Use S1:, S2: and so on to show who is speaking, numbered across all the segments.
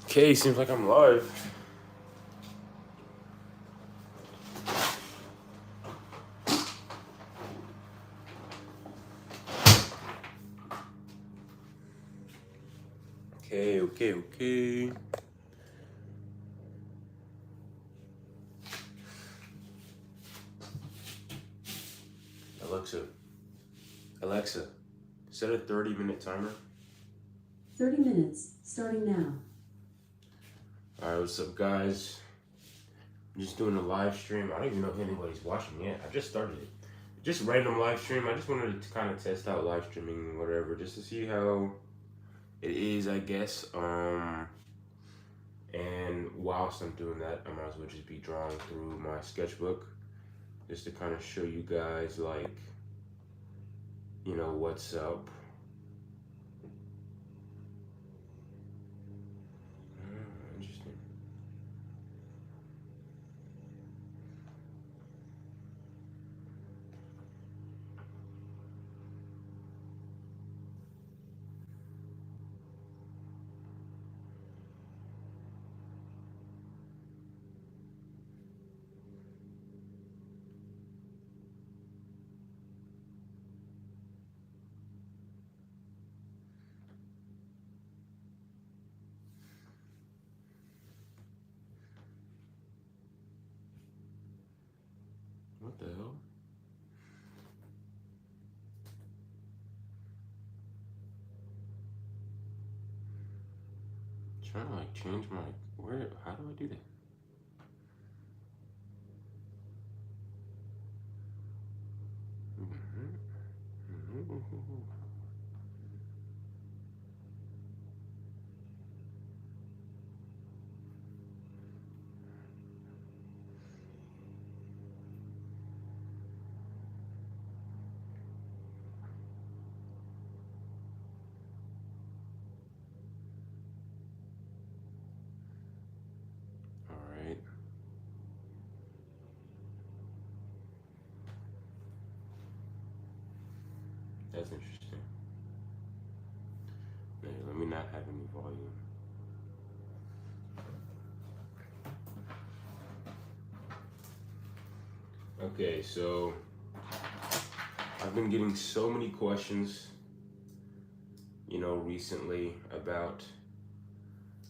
S1: Okay, seems like I'm live. Okay. Alexa, Alexa, set a 30-minute timer.
S2: 30 minutes, starting now.
S1: Alright, what's up, guys? I'm just doing a live stream. I don't even know if anybody's watching yet. I just started it. Just random live stream. I just wanted to kind of test out live streaming and whatever, just to see how it is, I guess. And whilst I'm doing that, I might as well just be drawing through my sketchbook, just to kind of show you guys, like, what's up. Interesting. What the hell? Trying to like change my where? How do I do that? All right. That's interesting. Hey, let me not have any volume. Okay, so I've been getting so many questions, recently about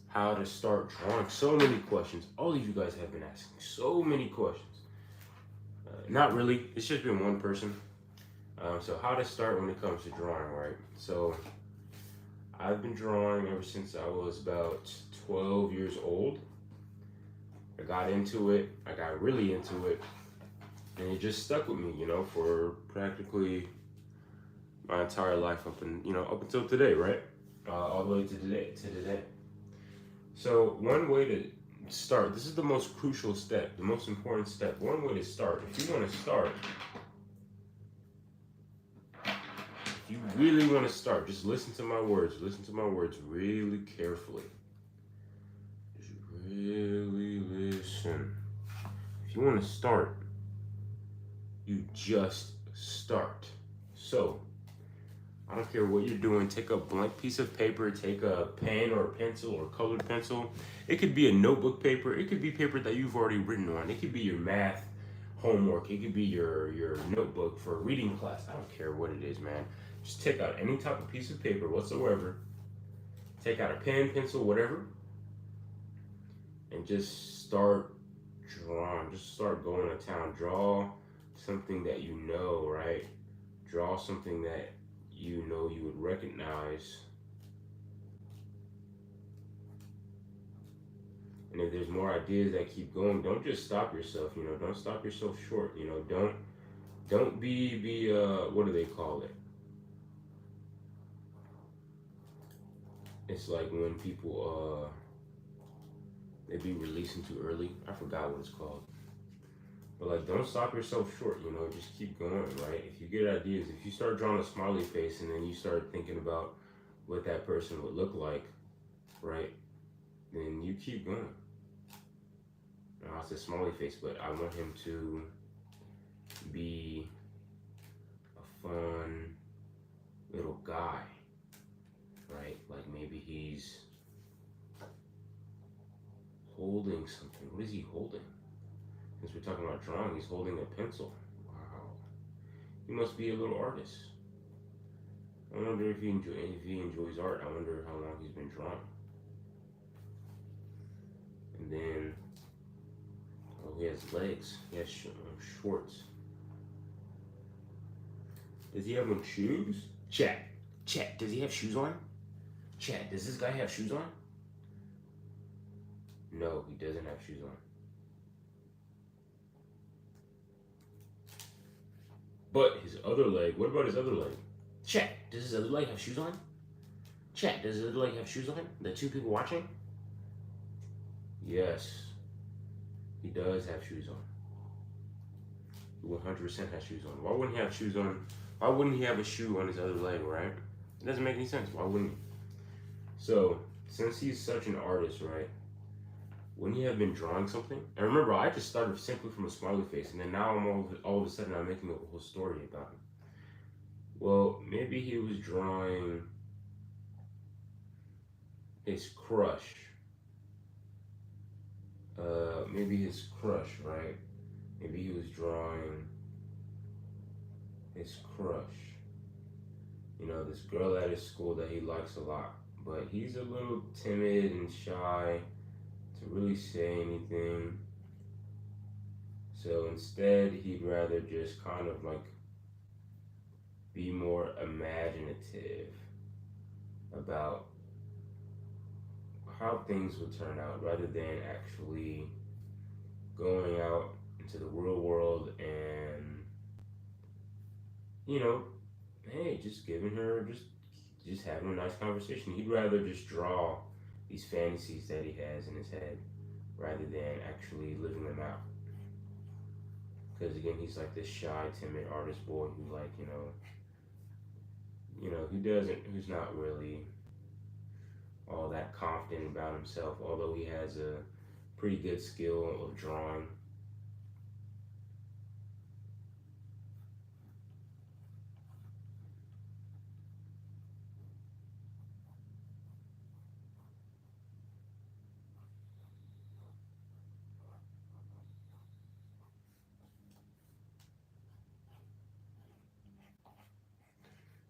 S1: how to start drawing. So many questions. All of you guys have been asking so many questions. Not really. It's just been one person. So how to start when it comes to drawing, right? So I've been drawing ever since I was about 12 years old. I got into it. I got really into it, and it just stuck with me, for practically my entire life up until today, right? All the way to today. So one way to start. This is the most crucial step, the most important step. One way to start. If you want to start, if you really want to start, just listen to my words. Listen to my words really carefully. Just really listen. If you want to start, you just start. So, I don't care what you're doing, take a blank piece of paper, take a pen or a pencil or colored pencil. It could be a notebook paper, it could be paper that you've already written on, it could be your math homework, it could be your notebook for a reading class. I don't care what it is, man. Just take out any type of piece of paper whatsoever, take out a pen, pencil, whatever, and just start drawing. Just start going to town. Draw something that you know, right? Draw something that you know you would recognize. And if there's more ideas that keep going, don't just stop yourself. Don't stop yourself short. Don't be what do they call it? It's like when people they be releasing too early. I forgot what it's called. But like, don't stop yourself short. Just keep going, right? If you get ideas, if you start drawing a smiley face and then you start thinking about what that person would look like, right? Then you keep going. Now, it's a smiley face, but I want him to be a fun little guy, right? Like maybe he's holding something. What is he holding? Since we're talking about drawing, he's holding a pencil. Wow. He must be a little artist. I wonder if he enjoys art. I wonder how long he's been drawing. And then, oh, he has legs. He has shorts. Does he have shoes? Chat. Does he have shoes on? Chat, does this guy have shoes on? No, he doesn't have shoes on. But his other leg, what about his other leg? Chat, does his other leg have shoes on? Chat, does his other leg have shoes on? The two people watching? Yes, he does have shoes on. He 100% has shoes on. Why wouldn't he have shoes on? Why wouldn't he have a shoe on his other leg, right? It doesn't make any sense. Why wouldn't he? So, since he's such an artist, right? Wouldn't he have been drawing something? And remember, I just started simply from a smiley face, and then now I'm all of a sudden I'm making a whole story about him. Well, maybe he was drawing his crush. Maybe his crush, right? Maybe he was drawing his crush. You know, this girl at his school that he likes a lot. But he's a little timid and shy to really say anything. So instead, he'd rather just kind of like be more imaginative about how things would turn out rather than actually going out into the real world and, you know, hey, just giving her, just having a nice conversation. He'd rather just draw these fantasies that he has in his head rather than actually living them out. Because again, he's like this shy, timid artist boy who, like, who's not really all that confident about himself, although he has a pretty good skill of drawing.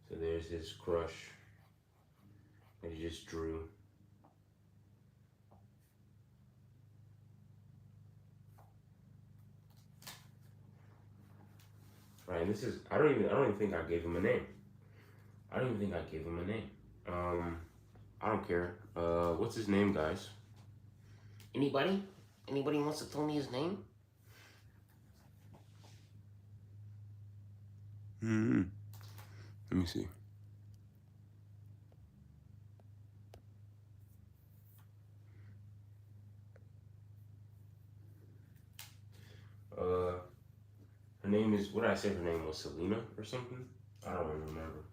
S1: So there's his crush that he just drew. Right, and this is, I don't even think I gave him a name. I don't even think I gave him a name. I don't care. What's his name, guys? Anybody? Anybody wants to tell me his name? Let me see. Her name is, what did I say her name was? Selena or something? I don't even remember.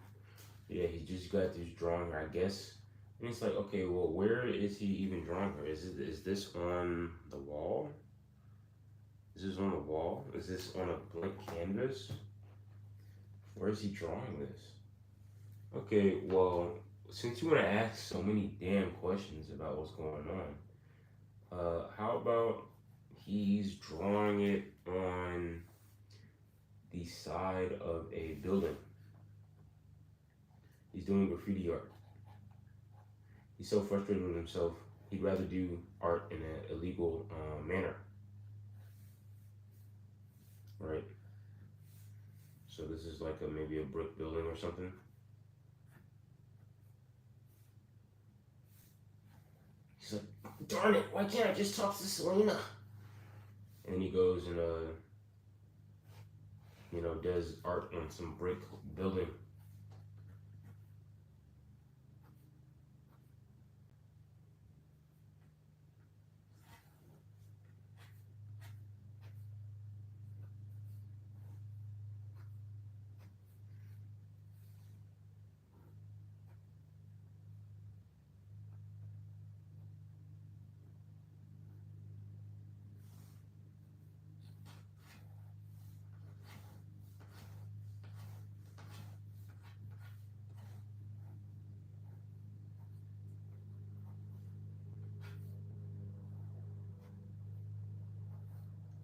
S1: Yeah, he just got this drawing her, I guess. And it's like, okay, well, where is he even drawing her? Is this on the wall? Is this on the wall? Is this on a blank canvas? Where is he drawing this? Okay, well, since you want to ask so many damn questions about what's going on, how about he's drawing it on the side of a building? He's doing graffiti art. He's so frustrated with himself, he'd rather do art in an illegal manner. Right? So this is like maybe a brick building or something. He's like, darn it, why can't I just talk to Selena? And then he goes and, does art on some brick building.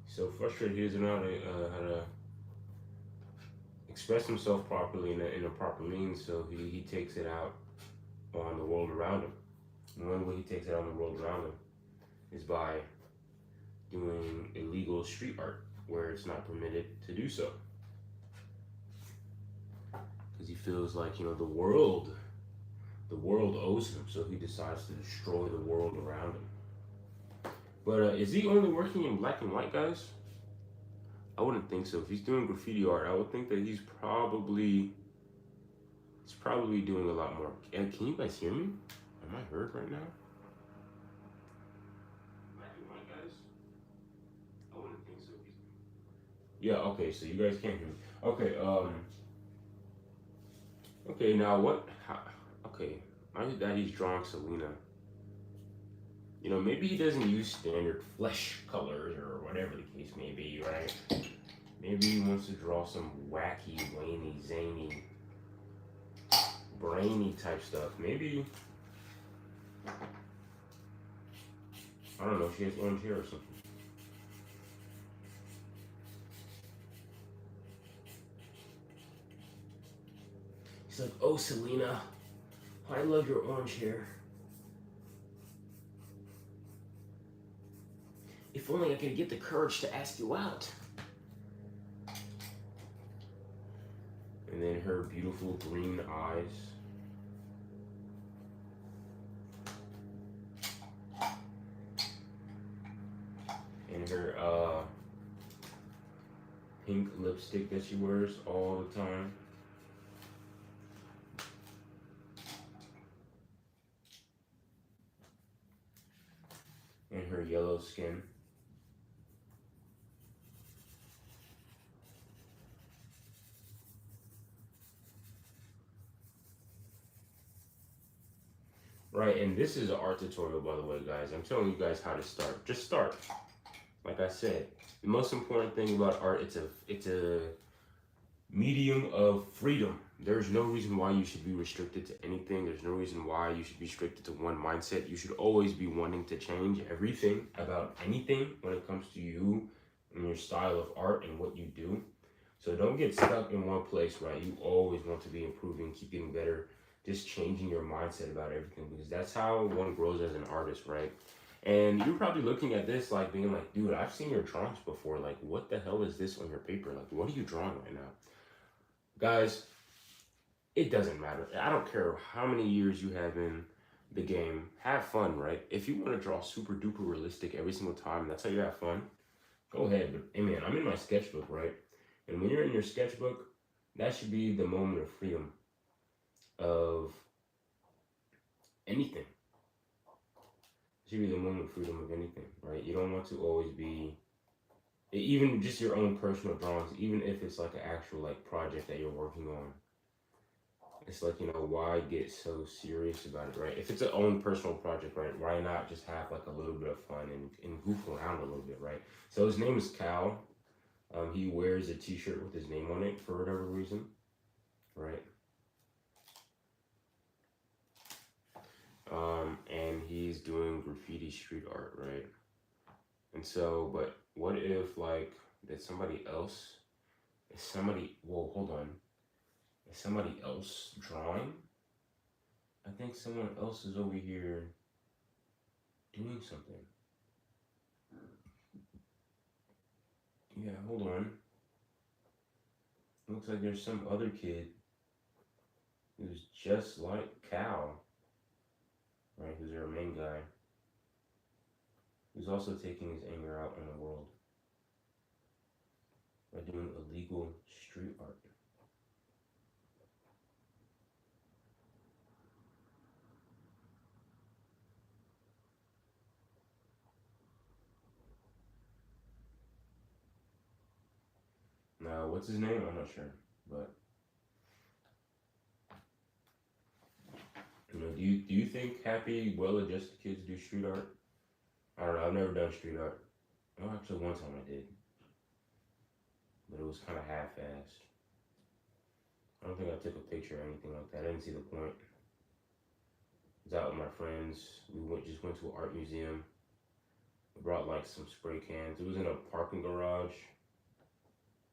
S1: He's so frustrated he doesn't know how to express himself properly in a proper means, so he takes it out on the world around him. And one way he takes it out on the world around him is by doing illegal street art where it's not permitted to do so. Because he feels like, the world owes him, so he decides to destroy the world around him. But is he only working in black and white, guys? I wouldn't think so. If he's doing graffiti art, I would think that he's probably doing a lot more. And can you guys hear me? Am I heard right now? Black and white, guys? I wouldn't think so. Yeah, okay, so you guys can't hear me. Okay, okay, now what? Okay, I heard that he's drawing Selena. Maybe he doesn't use standard flesh colors or whatever the case may be, right? Maybe he wants to draw some wacky, zany, zany, brainy type stuff. Maybe, I don't know, she has orange hair or something. He's like, oh, Selena, I love your orange hair. If only I could get the courage to ask you out. And then her beautiful green eyes. And her pink lipstick that she wears all the time. And her yellow skin. Right, and this is an art tutorial, by the way, guys. I'm telling you guys how to start. Just start. Like I said, the most important thing about art, it's a medium of freedom. There's no reason why you should be restricted to anything. There's no reason why you should be restricted to one mindset. You should always be wanting to change everything about anything when it comes to you and your style of art and what you do. So don't get stuck in one place, right? You always want to be improving, keep getting better, just changing your mindset about everything, because that's how one grows as an artist, right? And you're probably looking at this like being like, dude, I've seen your drawings before. Like, what the hell is this on your paper? Like, what are you drawing right now? Guys, it doesn't matter. I don't care how many years you have in the game. Have fun, right? If you want to draw super duper realistic every single time, that's how you have fun, go ahead. But hey man, I'm in my sketchbook, right? And when you're in your sketchbook, that should be the moment of freedom of anything. It should be the moment of freedom of anything, right? You don't want to always be, even just your own personal drawings, even if it's like an actual like project that you're working on. It's like, why get so serious about it, right? If it's an own personal project, right, why not just have like a little bit of fun and goof around a little bit, right? So his name is Cal. He wears a t-shirt with his name on it for whatever reason, right? And he's doing graffiti street art, right? And so, but what if like that somebody else, well, hold on. Is somebody else drawing? I think someone else is over here doing something. Yeah, hold on. Looks like there's some other kid who's just like Cal, right? Who's our main guy, who's also taking his anger out on the world by doing illegal street art. Now, what's his name? I'm not sure, but do you think happy, well-adjusted kids do street art? I don't know. I've never done street art. Oh, actually, one time I did, but it was kind of half-assed. I don't think I took a picture or anything like that. I didn't see the point. I was out with my friends. We just went to an art museum I brought like some spray cans. It was in a parking garage,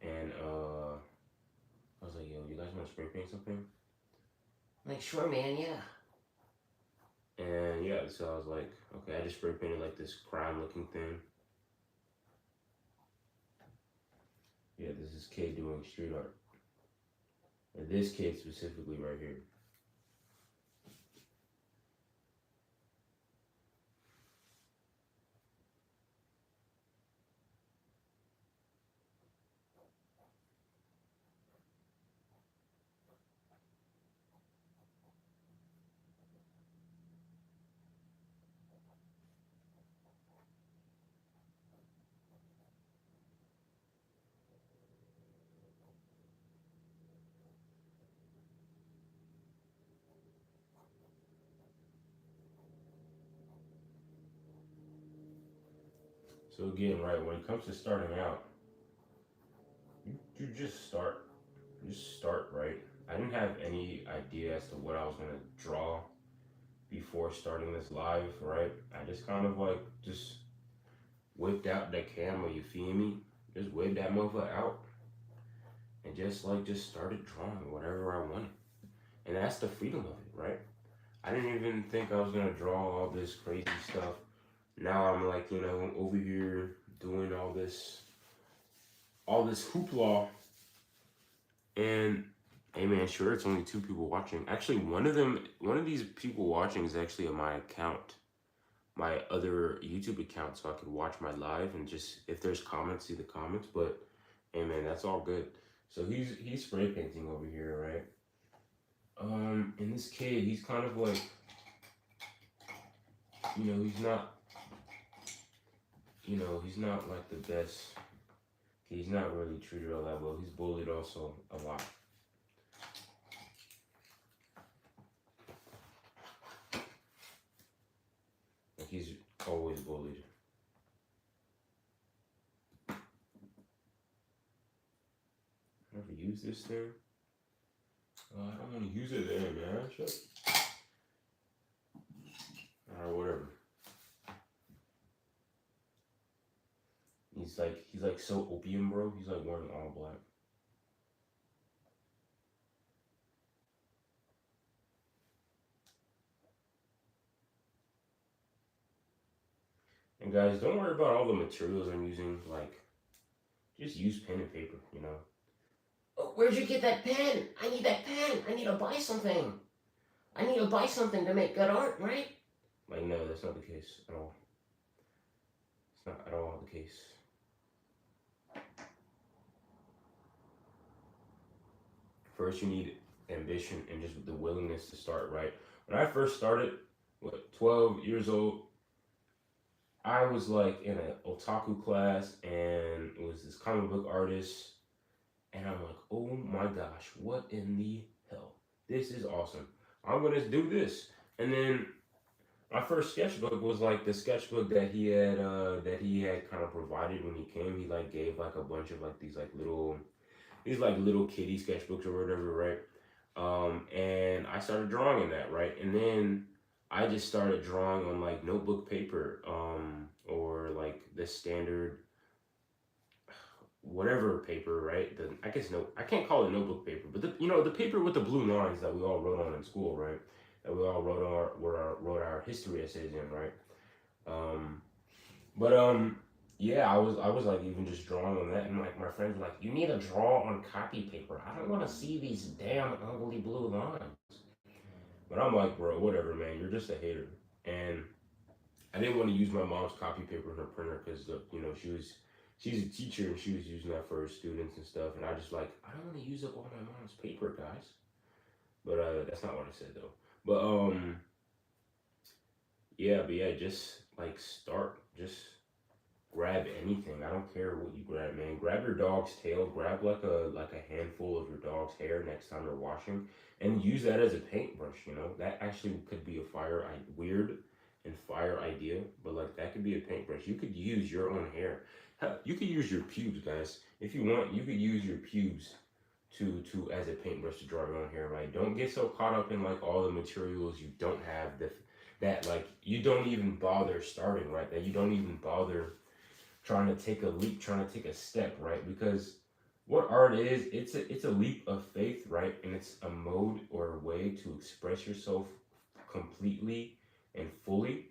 S1: and I was like, yo, you guys want to spray paint something?
S3: Like, sure, man, yeah.
S1: And yeah, so I was like, okay, I just spray painted like this crime looking thing. Yeah, this is kid doing street art. And this kid specifically right here. So again, right, when it comes to starting out, you just start. Just start, right? I didn't have any idea as to what I was gonna draw before starting this live, right? I just kind of like just whipped out the camera, you feel me? Just whipped that motherfucker out and just started drawing whatever I wanted. And that's the freedom of it, right? I didn't even think I was gonna draw all this crazy stuff. Now I'm like, over here doing all this hoopla. And hey man, sure, it's only 2 people watching. Actually, one of these people watching is actually on my account, my other YouTube account, so I could watch my live and just, if there's comments, see the comments. But hey man, that's all good. So he's spray painting over here, right? And this kid, he's kind of like, he's not like the best. He's not really treated all that well. He's bullied also a lot. Like he's always bullied. Ever use this thing? I don't want to use it there, man. Shut. Alright, whatever. He's like so opium, bro. He's like wearing all black. And guys, don't worry about all the materials I'm using. Like, just use pen and paper,
S3: Oh, where'd you get that pen? I need that pen. I need to buy something. I need to buy something to make good art, right?
S1: Like, no, that's not the case at all. It's not at all the case. First, you need ambition and just the willingness to start, right? When I first started, 12 years old, I was like in an otaku class and it was this comic book artist. And I'm like, oh my gosh, what in the hell? This is awesome. I'm going to do this. And then my first sketchbook was like the sketchbook that he had kind of provided when he came. He like gave like a bunch of like these little kitty sketchbooks or whatever, right? And I started drawing in that, right? And then I just started drawing on like notebook paper, or like the standard whatever paper, right? I can't call it notebook paper, but the paper with the blue lines that we all wrote on in school, right? That we all wrote our history essays in, right? Yeah, I was like even just drawing on that, and like my friends were like, "You need to draw on copy paper. I don't want to see these damn ugly blue lines." But I'm like, bro, whatever, man. You're just a hater, and I didn't want to use my mom's copy paper in her printer because she's a teacher and she was using that for her students and stuff, and I just like, I don't want to use up all my mom's paper, guys. But that's not what I said though. But yeah, just like start, just grab anything. I don't care what you grab, man. Grab your dog's tail, grab like a handful of your dog's hair next time they're washing, and use that as a paintbrush. That actually could be a weird and fire idea, but like that could be a paintbrush. You could use your own hair. You could use your pubes, guys. If you want, you could use your pubes to as a paintbrush to draw your own hair, right? Don't get so caught up in like all the materials you don't have, that like you don't even bother starting, right? That you don't even bother trying to take a leap, trying to take a step, right? Because what art is, it's a leap of faith, right? And it's a mode or a way to express yourself completely and fully.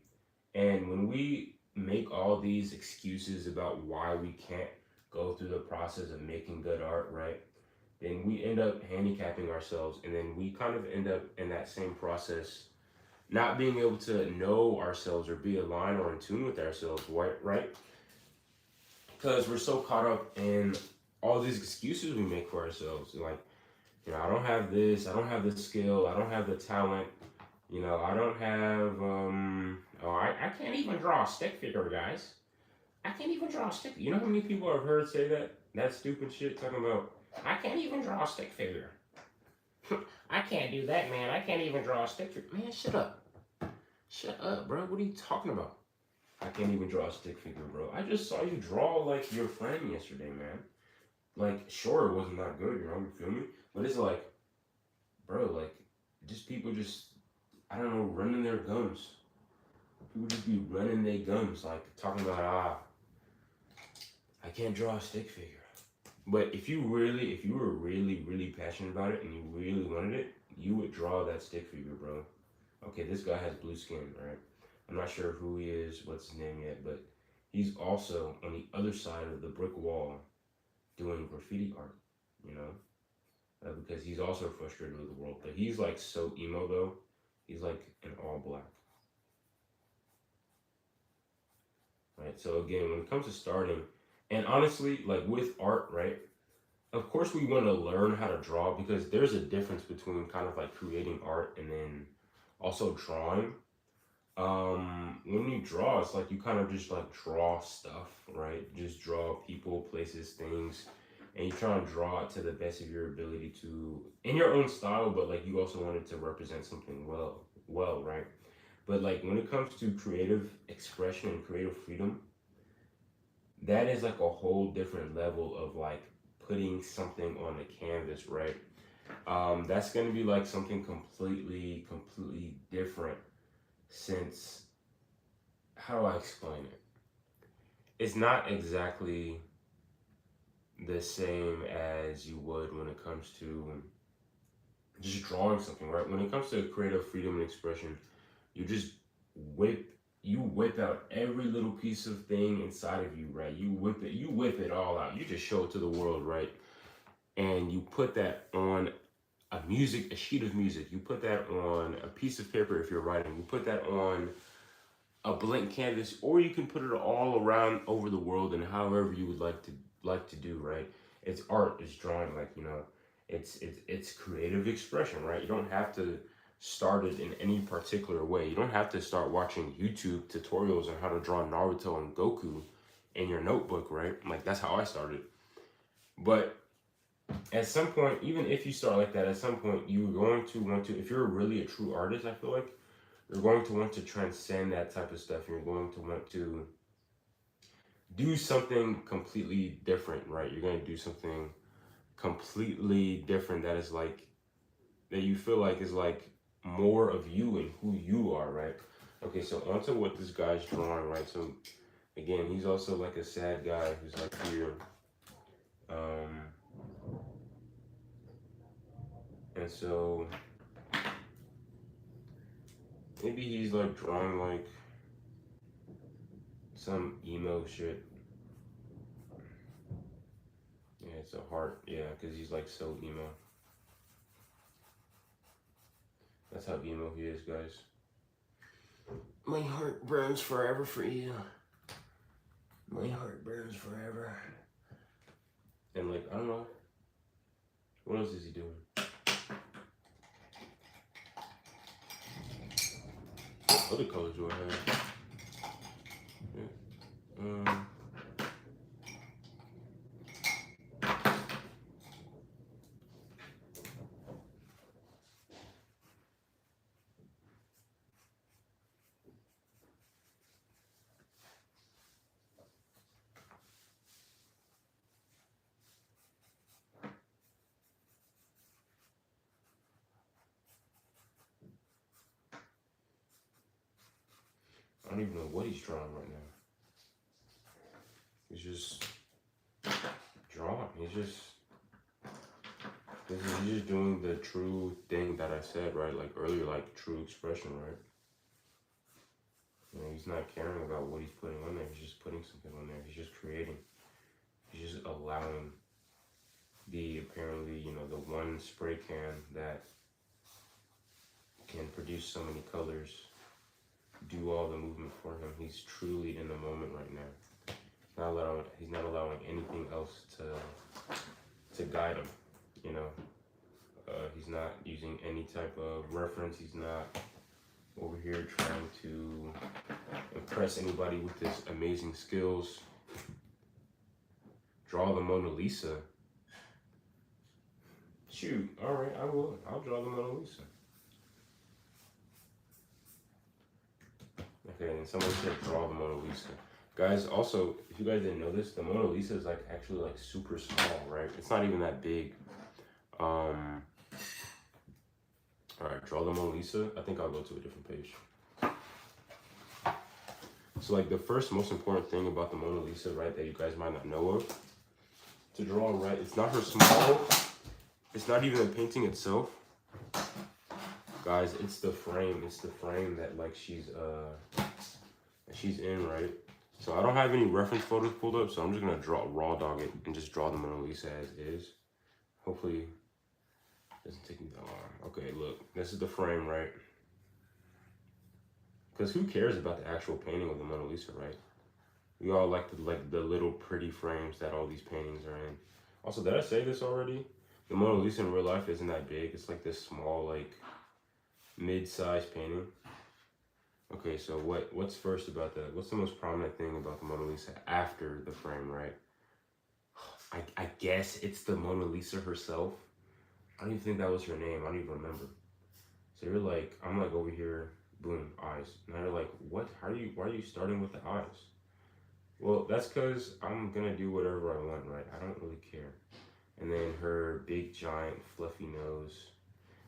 S1: And when we make all these excuses about why we can't go through the process of making good art, right? Then we end up handicapping ourselves, and then we kind of end up in that same process not being able to know ourselves or be aligned or in tune with ourselves, right? Because we're so caught up in all these excuses we make for ourselves. Like, I don't have this, I don't have the skill, I don't have the talent, I don't have, I can't even draw a stick figure, guys. I can't even draw a stick. You know how many people I've heard say that? That stupid shit talking about, I can't even draw a stick figure. I can't do that, man. I can't even draw a stick figure. Man, shut up. Shut up, bro. What are you talking about? I can't even draw a stick figure, bro. I just saw you draw like your friend yesterday, man. Like, sure, it wasn't that good, you feel me? But it's like, bro, like, just people just, I don't know, running their gums. People just be running their gums, like, talking about, I can't draw a stick figure. But if you were really, really passionate about it and you really wanted it, you would draw that stick figure, bro. Okay, this guy has blue skin, right? I'm not sure who he is, what's his name yet, but he's also on the other side of the brick wall doing graffiti art, because he's also frustrated with the world. But he's like so emo though. He's like in all black. Right. So again, when it comes to starting, and honestly, like with art, right? Of course, we want to learn how to draw because there's a difference between kind of like creating art and then also drawing. When you draw, it's like you kind of just like draw stuff, right? Just draw people, places, things, and you try and draw it to the best of your ability to in your own style, but like you also want it to represent something well, right? But like when it comes to creative expression and creative freedom, that is like a whole different level of like putting something on the canvas, right? That's gonna be like something completely different since how do I explain it? It's not exactly the same as you would when it comes to just drawing something, right? When it comes to creative freedom and expression, you just whip out every little piece of thing inside of you, right? You whip it all out. You just show it to the world, right? And you put that on a sheet of music. You put that on a piece of paper if you're writing. You put that on a blank canvas, or you can put it all around over the world and however you would like to do, right? It's art, it's drawing, like it's creative expression, right? You don't have to start it in any particular way. You don't have to start watching YouTube tutorials on how to draw Naruto and Goku in your notebook, right? Like that's how I started. But at some point, even if you start like that, at some point you're going to want to, if you're really a true artist, I feel like you're going to want to transcend that type of stuff. You're going to want to do something completely different, right? You're going to do something completely different that is like, that you feel like is like more of you and who you are, right? Okay, so onto what this guy's drawing, right? So again, he's also like a sad guy who's like here. And so maybe he's like drawing like some emo shit. Yeah, it's a heart. Yeah, because he's like so emo. That's how emo he is, guys. My heart burns forever for you. My heart burns forever. And like, I don't know. What else is he doing? What other colors do I have? Yeah. don't even know what he's drawing right now. He's just drawing. He's just doing the true thing that I said, right? Like earlier, like true expression, right? You know, he's not caring about what he's putting on there. He's just putting something on there. He's just creating. He's just allowing the apparently, you know, the one spray can that can produce so many colors do all the movement for him. He's truly in the moment right now. He's not allowing anything else to guide him, you know. He's not using any type of reference. He's not over here trying to impress anybody with his amazing skills. Draw the Mona Lisa. Shoot, all right, I will. I'll draw the Mona Lisa. Okay, and somebody said draw the Mona Lisa. Guys, also, if you guys didn't know this, the Mona Lisa is like actually like super small, right? It's not even that big. All right, draw the Mona Lisa. I think I'll go to a different page. So like the first most important thing about the Mona Lisa, right, that you guys might not know of, to draw, right, it's not her smile. It's not even the painting itself. Guys, it's the frame. It's the frame that like she's in, right? So I don't have any reference photos pulled up, so I'm just gonna raw dog it and just draw the Mona Lisa as is. Hopefully it doesn't take me that long. Okay, look, this is the frame, right? Because who cares about the actual painting of the Mona Lisa, right? We all like the little pretty frames that all these paintings are in. Also, did I say this already? The Mona Lisa in real life isn't that big. It's like this small, like mid-sized painting. Okay, so what's first about that? What's the most prominent thing about the Mona Lisa after the frame, right? I guess it's the Mona Lisa herself. I don't even think that was her name. I don't even remember. So you're like, I'm like over here, boom, eyes. Now you're like, what? Why are you starting with the eyes? Well, that's because I'm gonna do whatever I want, right? I don't really care. And then her big, giant, fluffy nose.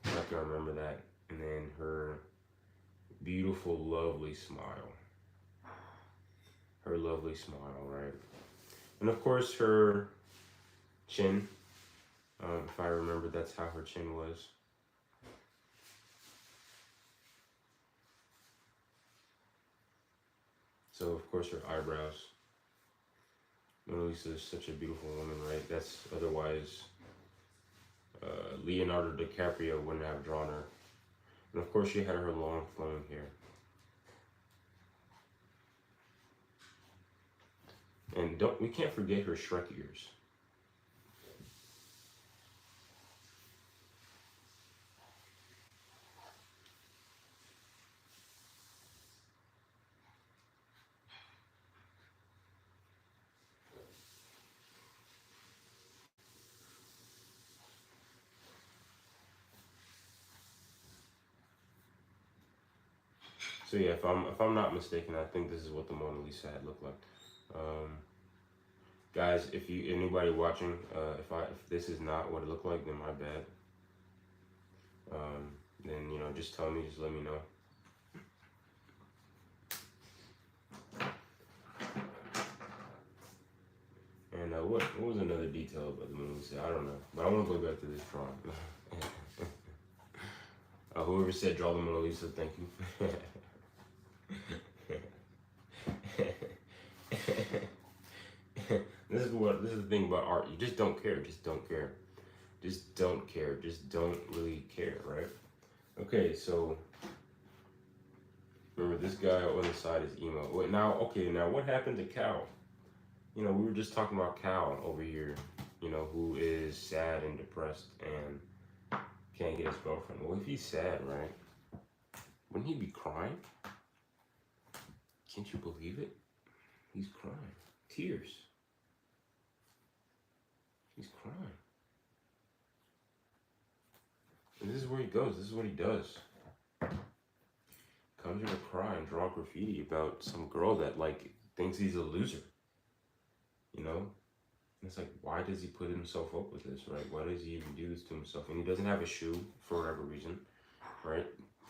S1: I can remember that. And then her beautiful, lovely smile. Her lovely smile, right? And of course, her chin. If I remember, that's how her chin was. So, of course, her eyebrows. Mona Lisa is such a beautiful woman, right? That's otherwise Leonardo DiCaprio wouldn't have drawn her. And of course, she had her long flowing hair. And we can't forget her Shrek ears. So yeah, if I'm not mistaken, I think this is what the Mona Lisa had looked like. Guys, if anybody watching, if this is not what it looked like, then my bad. Then you know, just tell me, just let me know. And what was another detail about the Mona Lisa? I don't know, but I want to go back to this drawing. Whoever said draw the Mona Lisa, thank you. This is the thing about art. You just don't care. Just don't care. Just don't care. Just don't really care, right? Okay, so remember this guy on the side is emo. Wait, now what happened to Cal? You know, we were just talking about Cal over here, you know, who is sad and depressed and can't get his girlfriend. Well, if he's sad, right? Wouldn't he be crying? Can't you believe it? He's crying. Tears. He's crying. And this is where he goes. This is what he does. Comes here to cry and draw graffiti about some girl that, like, thinks he's a loser. You know? And it's like, why does he put himself up with this, right? Why does he even do this to himself? And he doesn't have a shoe for whatever reason, right?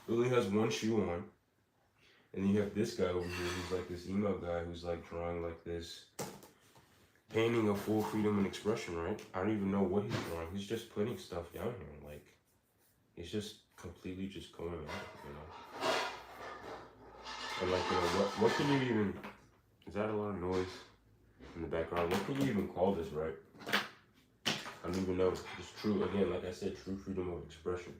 S1: He only has one shoe on. And then you have this guy over here who's like this emo guy who's like drawing like this, painting of full freedom and expression, right? I don't even know what he's drawing. He's just putting stuff down here. Like, he's just completely just going at it. And like, what can you even, is that a lot of noise in the background? What can you even call this, right? I don't even know. It's true, again, like I said, true freedom of expression.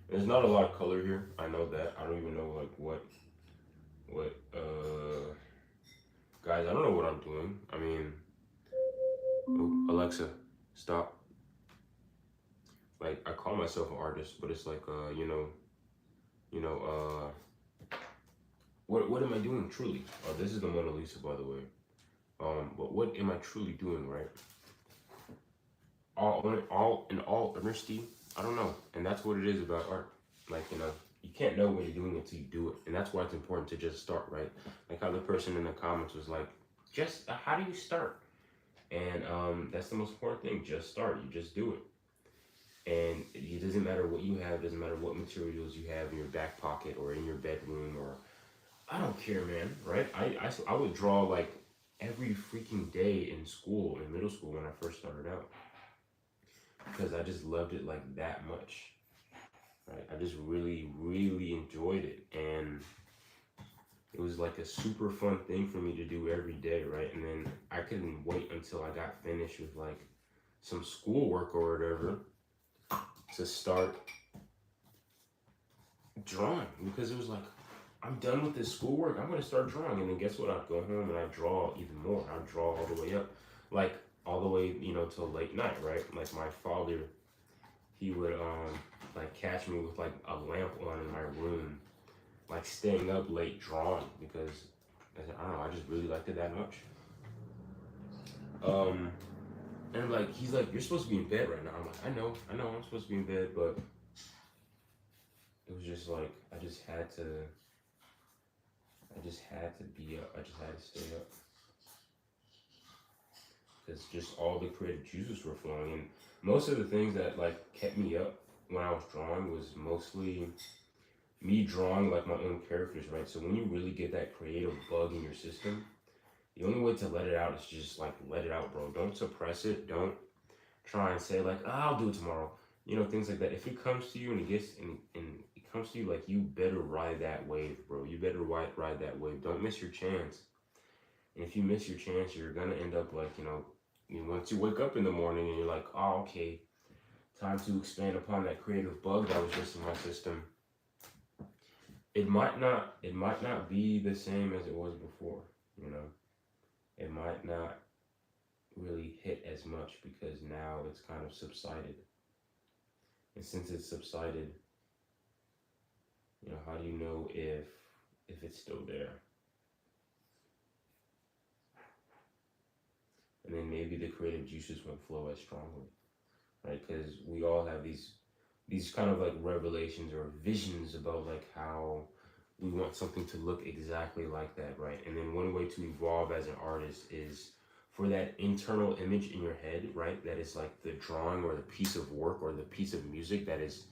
S1: There's not a lot of color here. I know that. I don't even know like what guys, I don't know what I'm doing. I mean, oh, Alexa, stop. Like, I call myself an artist, but it's like, what am I doing truly? Oh, this is the Mona Lisa, by the way. But what am I truly doing, right? In all honesty, I don't know. And that's what it is about art. Like, you can't know when you're doing it till you do it. And that's why it's important to just start, right? Like how the person in the comments was like, just, how do you start? And that's the most important thing. Just start. You just do it. And it doesn't matter what you have. Doesn't matter what materials you have in your back pocket or in your bedroom or, I don't care, man, right? I would draw like every freaking day in school, in middle school when I first started out. Because I just loved it like that much. Right? I just really, really enjoyed it. And it was like a super fun thing for me to do every day, right? And then I couldn't wait until I got finished with like some schoolwork or whatever to start drawing. Because it was like, I'm done with this schoolwork. I'm going to start drawing. And then guess what? I'd go home and I'd draw even more. I'd draw all the way up. Like, all the way, till late night, right? Like, my father, he would, like, catch me with, like, a lamp on in my room, like, staying up late drawing, because, I don't know, I just really liked it that much. And, like, he's like, you're supposed to be in bed right now. I'm like, I know, I'm supposed to be in bed, but it was just, like, I just had to be up. I just had to stay up. Because just all the creative juices were flowing. And most of the things that, like, kept me up when I was drawing was mostly me drawing, like, my own characters, right? So when you really get that creative bug in your system, the only way to let it out is just, like, let it out, bro. Don't suppress it. Don't try and say, like, I'll do it tomorrow. Things like that. If it comes to you and it comes to you, like, you better ride that wave, bro. You better ride that wave. Don't miss your chance. And if you miss your chance, you're going to end up, like, once you wake up in the morning and you're like, oh, okay, time to expand upon that creative bug that was just in my system. It might not be the same as it was before, It might not really hit as much because now it's kind of subsided. And since it's subsided, how do you know if it's still there? And then maybe the creative juices won't flow as strongly, right? Because we all have these kind of like revelations or visions about like how we want something to look exactly like that, right? And then one way to evolve as an artist is for that internal image in your head, right? That is like the drawing or the piece of work or the piece of music that is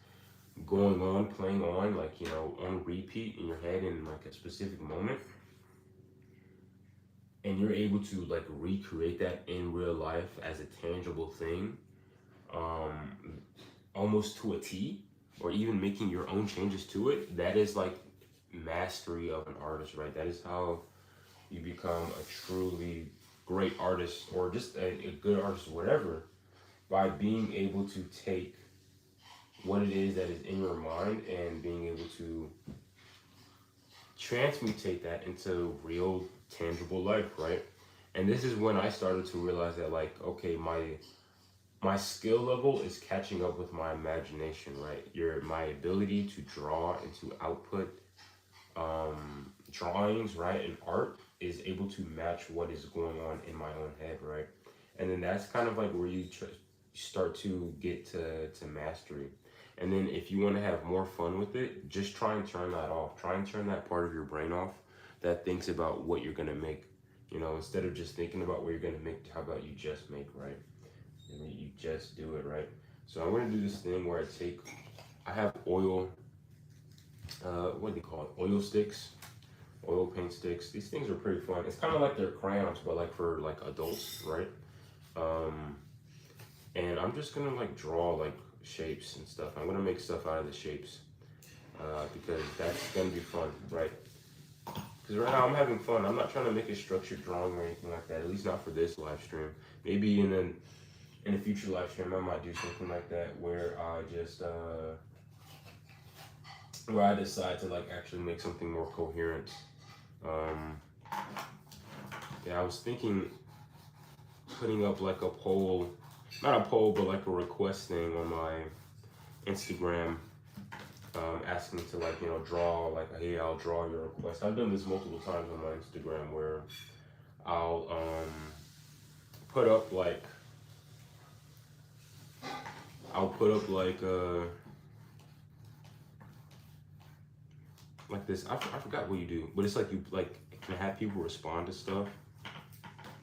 S1: going on, playing on, like, on repeat in your head in like a specific moment. And you're able to like recreate that in real life as a tangible thing, almost to a T, or even making your own changes to it. That is like mastery of an artist, right? That is how you become a truly great artist, or just a good artist, whatever, by being able to take what it is that is in your mind and being able to transmutate that into real tangible life, right? And this is when I started to realize that, like, okay, my skill level is catching up with my imagination, right? My ability to draw and to output drawings, right, and art is able to match what is going on in my own head, right? And then that's kind of like where you start to get to mastery. And then if you want to have more fun with it, just try and turn that off. Try and turn that part of your brain off that thinks about what you're going to make. Instead of just thinking about what you're going to make, how about you just make, right? And you just do it, right? So I'm going to do this thing where I have oil, what do you call it? Oil sticks. oil paint sticks. These things are pretty fun. It's kind of like they're crayons, but like for like adults, right? And I'm just gonna like draw like shapes and stuff. I'm gonna make stuff out of the shapes because that's gonna be fun, right? Because right now I'm having fun. I'm not trying to make a structured drawing or anything like that. At least not for this live stream. Maybe in a future live stream I might do something like that where I just where I decide to like actually make something more coherent. Yeah, I was thinking putting up like a poll, not a poll, but like a request thing on my Instagram, asking to like, you know, draw like, hey, I'll draw your request. I've done this multiple times on my Instagram where I'll put up like, like this. I forgot what you do, but it's like you like can have people respond to stuff,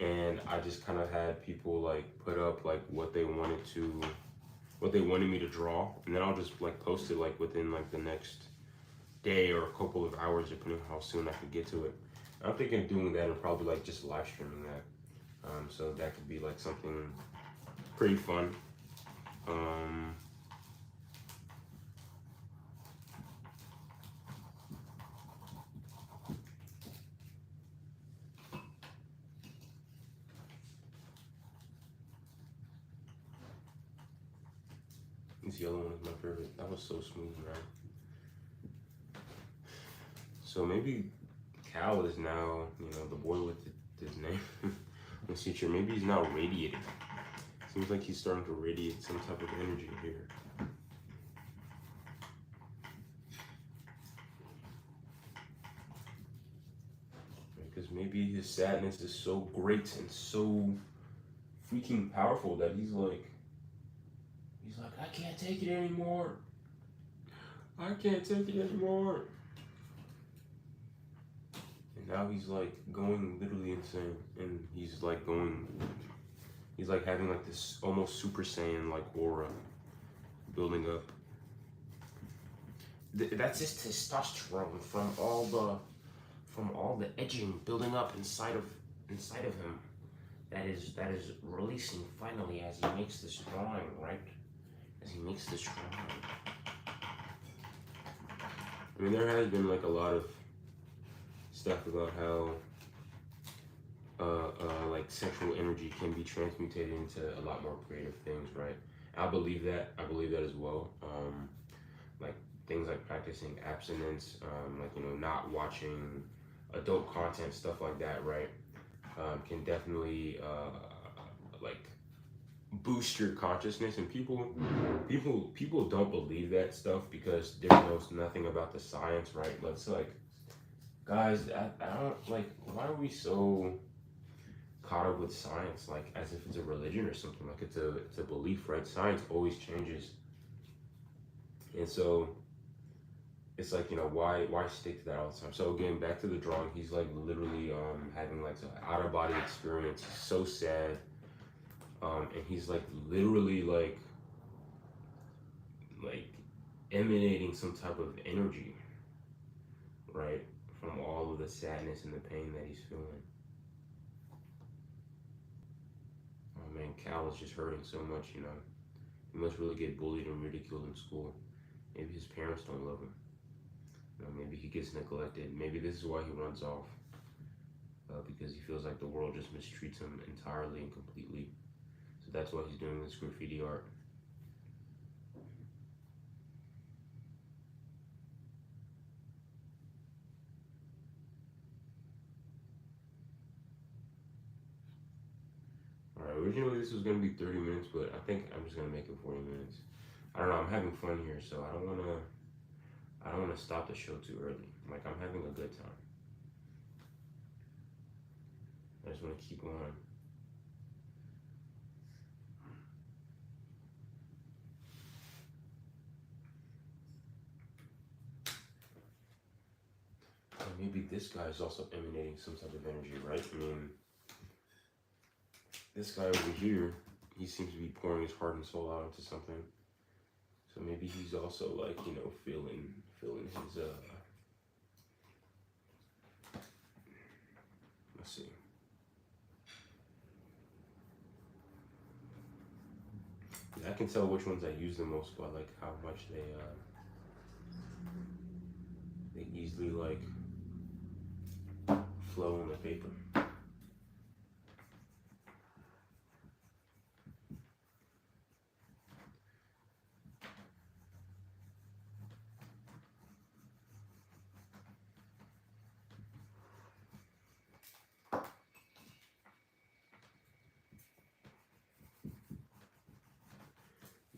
S1: and I just kind of had people like put up like what they wanted me to draw, and then I'll just like post it like within like the next day or a couple of hours, depending on how soon I could get to it. I'm thinking of doing that and probably like just live streaming that. So that could be like something pretty fun. This yellow one is my favorite. That was so smooth, right? So maybe Cal is now, you know, the boy with his name. Let's see here. Maybe he's now radiating. Seems like he's starting to radiate some type of energy here. Because maybe his sadness is so great and so freaking powerful that he's like, I can't take it anymore. I can't take it anymore. And now he's like going literally insane. And he's like having like this almost Super Saiyan like aura building up. That's just testosterone from all the edging building up inside of him. That is releasing finally as he makes this drawing, right? As he makes this drawing. I mean, there has been like a lot of stuff about how like sexual energy can be transmutated into a lot more creative things, right? I believe that as well. Like things like practicing abstinence, like, you know, not watching adult content, stuff like that, right? Can definitely like boost your consciousness, and people don't believe that stuff because they know nothing about the science, right? But it's like, guys, I don't like, why are we so caught up with science, like as if it's a religion or something? Like it's a belief, right? Science always changes, and so it's like, you know, why stick to that all the time? So again, back to the drawing, he's like literally having like an out of body experience. He's so sad, and he's like literally like emanating some type of energy, right, from all of the sadness and the pain that he's feeling. Oh man, Cal is just hurting so much, you know. He must really get bullied and ridiculed in school. Maybe his parents don't love him. You know, maybe he gets neglected. Maybe this is why he runs off, because he feels like the world just mistreats him entirely and completely. So that's why he's doing this graffiti art. Alright, originally this was going to be 30 minutes, but I think I'm just going to make it 40 minutes. I don't know, I'm having fun here, so I don't want to stop the show too early. Like, I'm having a good time. I just want to keep going. And maybe this guy is also emanating some type of energy, right? I mean, this guy over here, he seems to be pouring his heart and soul out into something. So maybe he's also like, you know, feeling his can tell which ones I use the most by like how much they easily like flow on the paper.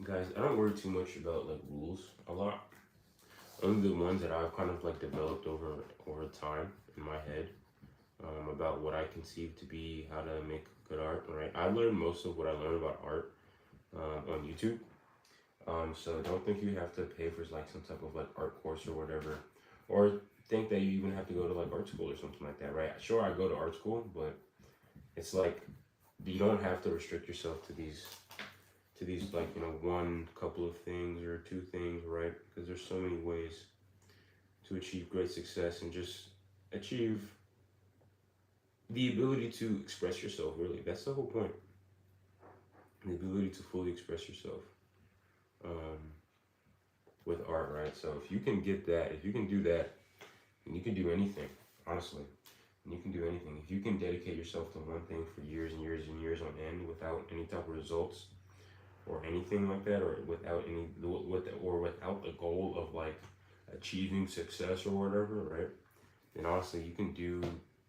S1: Guys, I don't worry too much about like rules a lot. Only the ones that I've kind of like developed over time in my head, about what I conceive to be how to make good art. Right, I learned most of what I learned about art on YouTube. So don't think you have to pay for like some type of like art course or whatever, or think that you even have to go to like art school or something like that. Right? Sure, I go to art school, but it's like you don't have to restrict yourself to these like, you know, one couple of things or two things, right? Because there's so many ways to achieve great success and just achieve the ability to express yourself. Really, that's the whole point. The ability to fully express yourself with art, right? So if you can get that, if you can do that, then you can do anything, honestly. And you can do anything. If you can dedicate yourself to one thing for years and years and years on end without any type of results or anything like that, or without the goal of like achieving success or whatever, right? Then honestly, you can do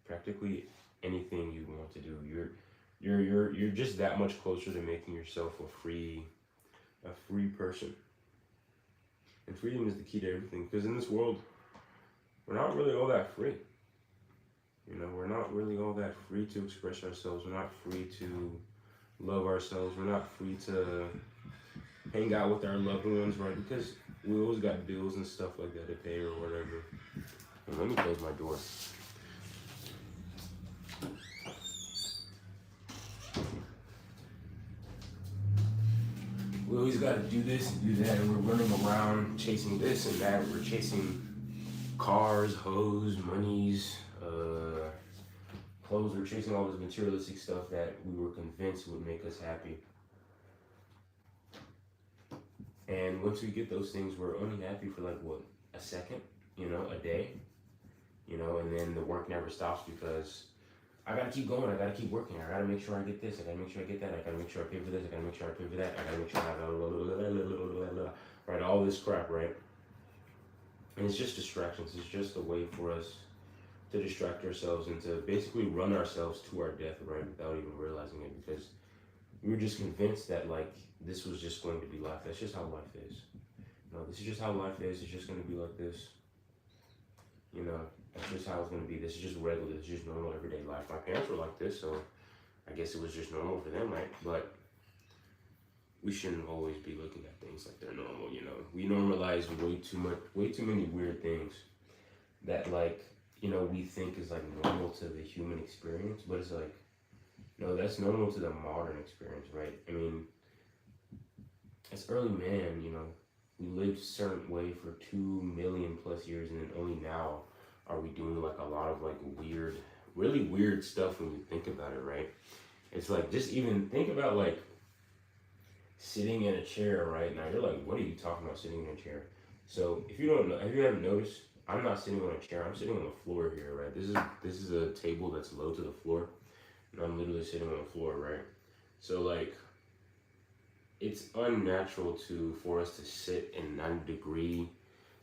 S1: practically anything you want to do. You're just that much closer to making yourself a free person. And freedom is the key to everything. Because in this world, we're not really all that free. You know, we're not really all that free to express ourselves. We're not free to love ourselves. We're not free to hang out with our loved ones, right? Because we always got bills and stuff like that to pay or whatever. And let me close my door. We always got to do this and do that, and we're running around chasing this and that. We're chasing cars, hoes, monies, clothes. We're chasing all this materialistic stuff that we were convinced would make us happy. And once we get those things, we're only happy for like what, a second, you know, a day, you know, and then the work never stops because I gotta keep going. I gotta keep working. I gotta make sure I get this. I gotta make sure I get that. I gotta make sure I pay for this. I gotta make sure I pay for that. I gotta make sure I right, all this crap, right? And it's just distractions. It's just a way for us to distract ourselves and to basically run ourselves to our death, right, without even realizing it, because we were just convinced that like this was just going to be life. That's just how life is. No, this is just how life is. It's just going to be like this. You know, that's just how it's going to be. This is just regular. This is just normal everyday life. My parents were like this, so I guess it was just normal for them, right? But we shouldn't always be looking at things like they're normal, you know. We normalize way too many weird things that, like, you know, we think is like normal to the human experience, but it's like, no, that's normal to the modern experience, right? I mean, as early man, you know, we lived a certain way for 2 million plus years, and then only now are we doing like a lot of like weird, really weird stuff when you think about it, right? It's like, just even think about like sitting in a chair right now. You're like, what are you talking about sitting in a chair? So if you don't know, if you haven't noticed, I'm not sitting on a chair. I'm sitting on the floor here, right? This is a table that's low to the floor, and I'm literally sitting on the floor, right? So like, it's unnatural for us to sit in 90-degree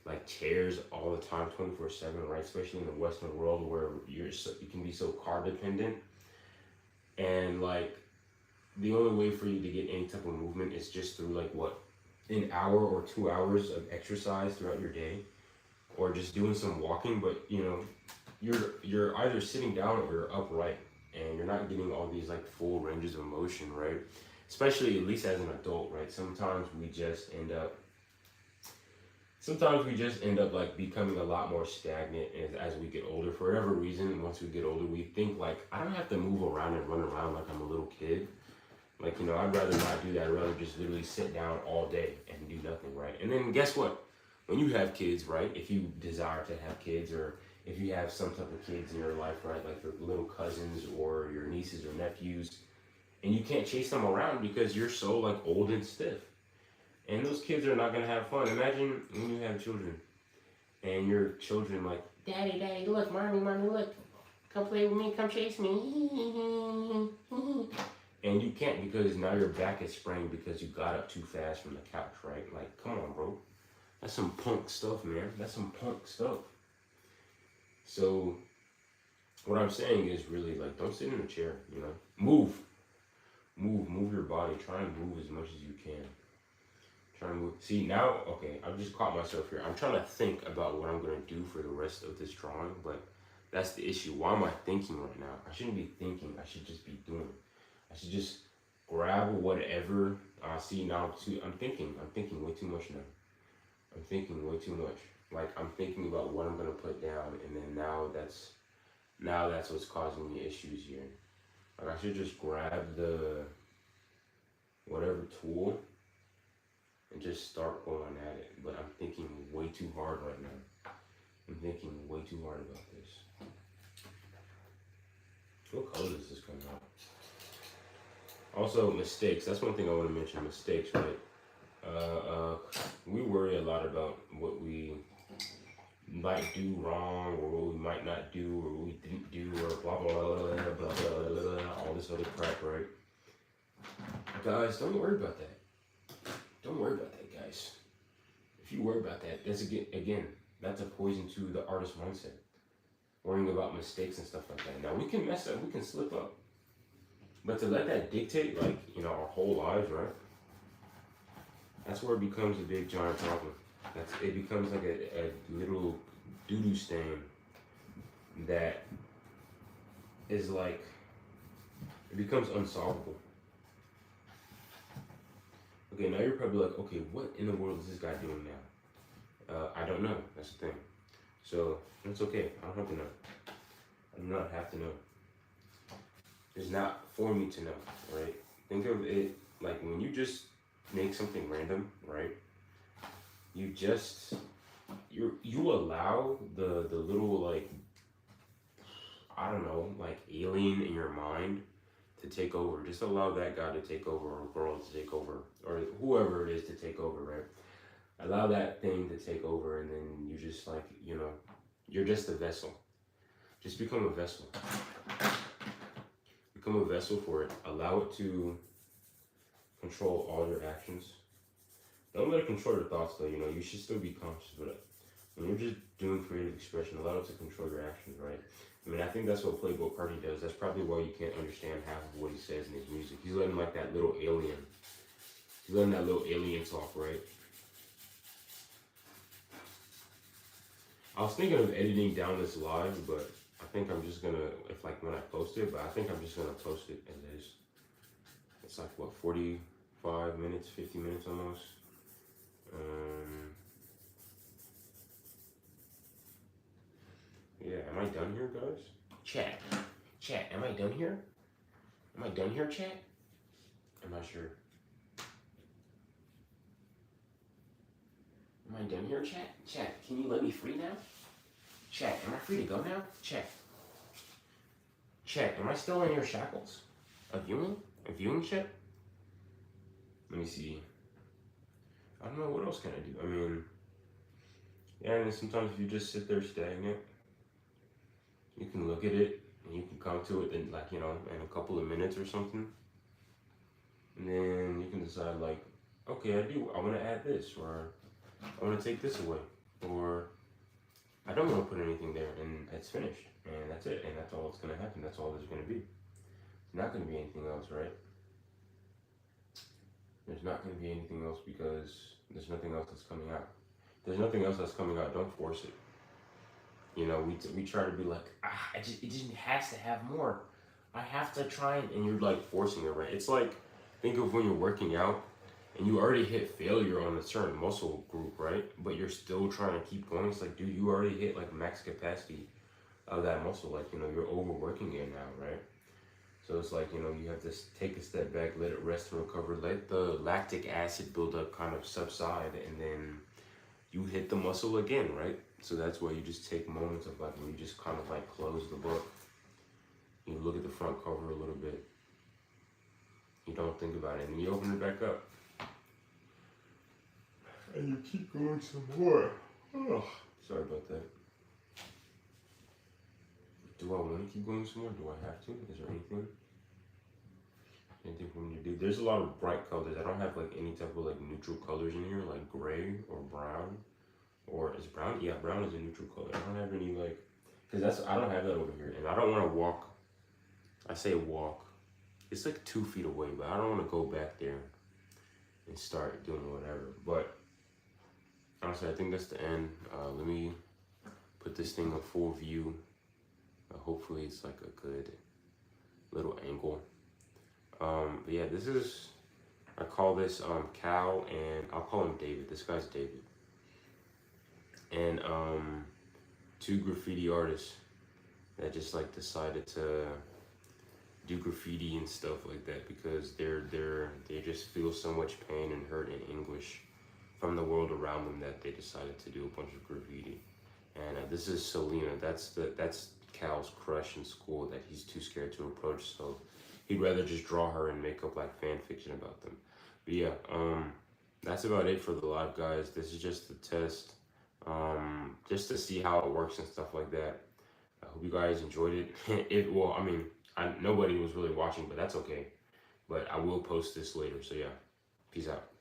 S1: like chairs all the time, 24/7, right? Especially in the Western world where you can be so car dependent, and like the only way for you to get any type of movement is just through like what, an hour or 2 hours of exercise throughout your day, or just doing some walking. But you know, you're either sitting down or you're upright, and you're not getting all these like full ranges of motion, right? Especially at least as an adult, right? Sometimes we just end up like becoming a lot more stagnant as we get older. For whatever reason, once we get older, we think like, I don't have to move around and run around like I'm a little kid. Like, you know, I'd rather not do that. I'd rather just literally sit down all day and do nothing, right? And then guess what? When you have kids, right? If you desire to have kids, or if you have some type of kids in your life, right? Like your little cousins or your nieces or nephews, and you can't chase them around because you're so like old and stiff. And those kids are not gonna have fun. Imagine when you have children and your children like, Daddy, Daddy, look, Mommy, look, come play with me, come chase me. And you can't because now your back is sprained because you got up too fast from the couch, right? Like, come on, bro. That's some punk stuff, man. That's some punk stuff. So, what I'm saying is really like, don't sit in a chair, you know? Move your body. Try and move as much as you can. Try and move. See, now, okay, I've just caught myself here. I'm trying to think about what I'm going to do for the rest of this drawing, but that's the issue. Why am I thinking right now? I shouldn't be thinking. I should just be doing. I should just grab whatever I see now. I'm thinking way too much now. I'm thinking way too much. Like, I'm thinking about what I'm going to put down, and then now that's what's causing me issues here. Like, I should just grab the whatever tool and just start going at it. But I'm thinking way too hard right now. I'm thinking way too hard about this. What color does this come out? Also, mistakes. That's one thing I want to mention. Mistakes, right? We worry a lot about what we might do wrong, or what we might not do, or what we didn't do, or blah blah blah blah blah blah blah, blah, all this other crap, right? Guys, don't worry about that. Don't worry about that, guys. If you worry about that, that's again, that's a poison to the artist mindset. Worrying about mistakes and stuff like that. Now we can mess up, we can slip up, but to let that dictate, like, you know, our whole lives, right? That's where it becomes a big giant problem. It becomes like a little doo-doo stain that is like, it becomes unsolvable. Okay, now you're probably like, okay, what in the world is this guy doing now? I don't know. That's the thing. So it's okay. I don't have to know. I do not have to know. It's not for me to know, right? Think of it like when you just make something random, right? You allow the little, like, I don't know, like alien in your mind to take over. Just allow that guy to take over, or girl to take over, or whoever it is to take over, right? Allow that thing to take over, and then you just, like, you know, you're just a vessel. Just become a vessel. Become a vessel for it. Allow it to control all your actions. Don't let it control your thoughts, though. You know, you should still be conscious, but when you're just doing creative expression, allow it to control your actions, right? I mean, I think that's what Playboi Carti does. That's probably why you can't understand half of what he says in his music. He's letting, like, that little alien. He's letting that little alien talk, right? I was thinking of editing down this live, but I think I'm just gonna, when I post it, but I think I'm just gonna post it as is. It's like, what, 45 minutes, 50 minutes almost? Yeah, am I done here, guys? Chat, am I done here? Am I done here, chat? I'm not sure. Am I done here, chat? Chat, can you let me free now? Chat, am I free to go now? Chat, am I still in your shackles? A viewing chat? Let me see. I don't know, what else can I do? I mean, yeah, and then sometimes if you just sit there stagnant, you can look at it and you can come to it in, like, you know, in a couple of minutes or something. And then you can decide, like, okay, I want to add this, or I want to take this away, or I don't want to put anything there, and it's finished, and that's it, and that's all that's going to happen. That's all there's going to be. There's not going to be anything else, right? There's not going to be anything else because there's nothing else that's coming out. There's nothing else that's coming out. Don't force it. You know, we try to be like, it just has to have more. I have to try, and you're like forcing it, right? It's like, think of when you're working out and you already hit failure on a certain muscle group, right? But you're still trying to keep going. It's like, dude, you already hit like max capacity of that muscle. Like, you know, you're overworking it now, right? So it's like, you know, you have to take a step back, let it rest and recover, let the lactic acid buildup kind of subside, and then you hit the muscle again, right? So that's why you just take moments of, like, when you just kind of like close the book. You look at the front cover a little bit. You don't think about it, and then you open it back up. And you keep going some more. Oh, sorry about that. Do I want to keep going some more? Do I have to? Is there anything for me to do? There's a lot of bright colors. I don't have like any type of like neutral colors in here, like gray or brown. Or is brown? Yeah, brown is a neutral color. I don't have any like, because I don't have that over here. And I don't want to walk. I say walk. It's like 2 feet away, but I don't want to go back there and start doing whatever. But honestly, I think that's the end. Let me put this thing in full view. Hopefully it's like a good little angle. But yeah, this is, I call this Cal, and I'll call him David. This guy's David. And 2 graffiti artists that just like decided to do graffiti and stuff like that because they just feel so much pain and hurt and anguish from the world around them that they decided to do a bunch of graffiti. And this is Selena. That's Cal's crush in school that he's too scared to approach, so he'd rather just draw her and make up like fan fiction about them. But yeah, that's about it for the live, guys. This is just the test, just to see how it works and stuff like that. I hope you guys enjoyed it. Nobody was really watching, but that's okay. But I will post this later, so yeah, peace out.